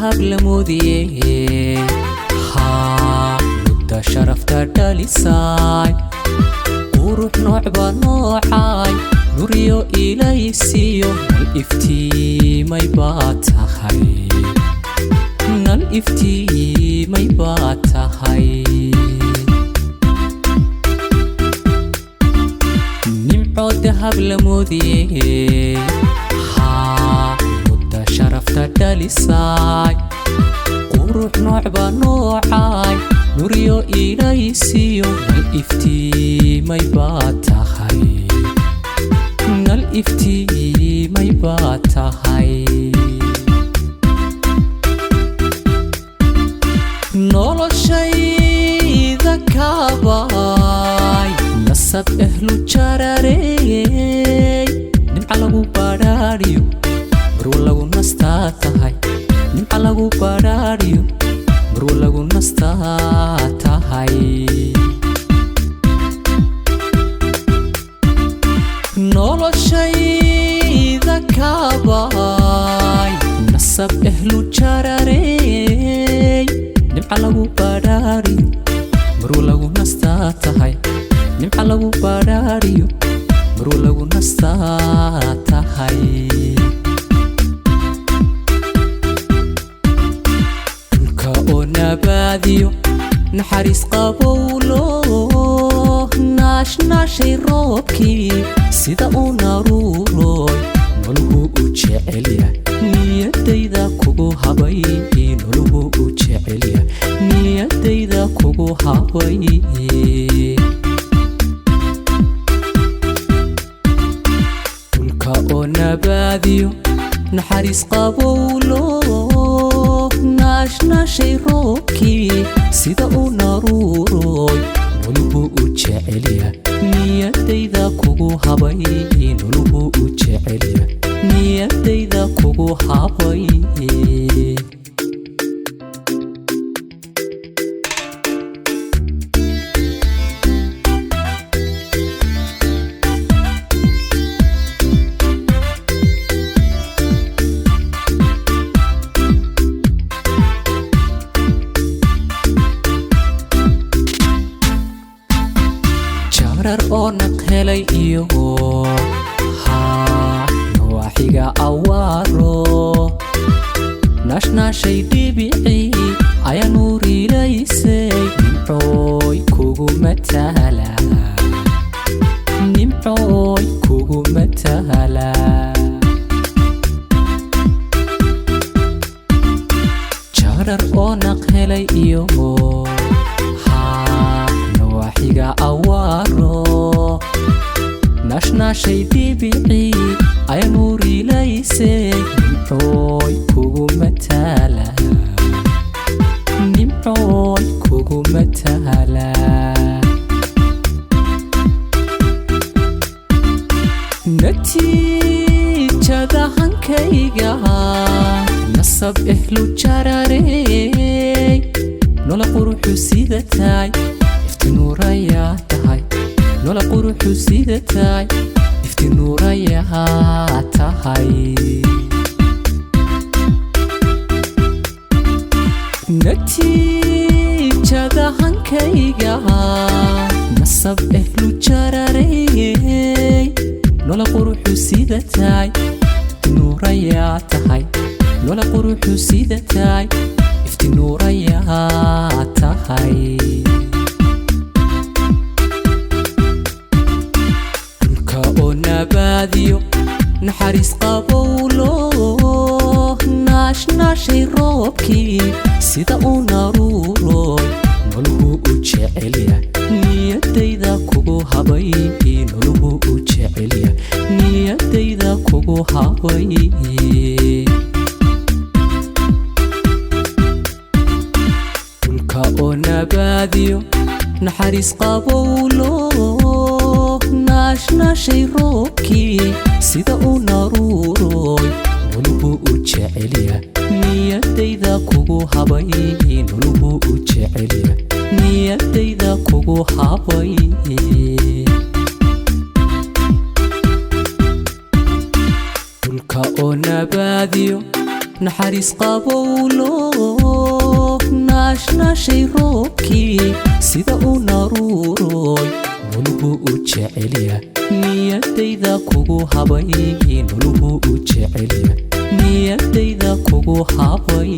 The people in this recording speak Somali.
dahab la moodiyey haa mudda sharafta dhalisay qurux nooc baa noocay nuriyo ilaysiyo nal iftiimay baa tahay nal iftiimay baa tahay nimco dahab la moodiyey شرفت دليساي قروح نوع بنوعاي نوريو إليسيو نالإفتي ما يباتاهاي نالإفتي ما يباتاهاي نولو شي ذكاباي نسب أهلو جراري نمعلقو باراريو marwo lagu nastaa tahay nimca lagu baraariyo marwo lagu nastaa tahay noloshayda kaabay nasab ehlu jararey nimca lagu baraariyo marwo lagu nastaa tahay nimca lagu baraariyo marwo lagu nastaa tahay نباديو نحرس قبولو ناش ناشي روبكي سيدا وناروروي نولهو وجعليا نياديدا كوغو هاباي نولهو وجعليا نياديدا كوغو هاباي تلك نباديو نحرس قبولو ناشي روبكي سيدا وناروروي نولهو وجعليا نياديدا كوغو هاباي نولهو وجعليا نياديدا كوغو هاباي oo naqhelay iyo haa nawaaxiga awaaro nashnaashay dhibici ayaa nuurilaysay nimcooy kugu mataala nimcooy kugu mataala jarar oo naqhelay iyo nawaaxiga awaaro nashnaashay dhibici ayaa nuurilaysay nimcooy kugu mataala nimcooy kugu mataala natiijada hankayga nasab ehlu jararey nola quruxu sidatay نوريا تهاي نولا قروحو سيدتاي افتي نوريا تهاي نتيجة هنكيغا نصب اهلو جراري نولا قروحو سيدتاي افتي نوريا تهاي نولا قروحو سيدتاي افتي نوريا تهاي نباديو نحرس قبولو ناش ناشي روبكي سيدا وناروروي نولهو وجعليا نياديدا كوغو هاباي نولهو وجعليا نياديدا كوغو هاباي تلك نباديو نحرس قبولو ناشي روبكي سيدا وناروروي نولهو وجعليا نياديدا كوغو هاباي نولهو وجعليا نياديدا كوغو هاباي تلك نباديو naxariis qabowlo naashnaashay roobkii sida uu naruuroy noluhu u jecelya niyadayda kugu habay noluhu u jecelya niyadayda kugu habay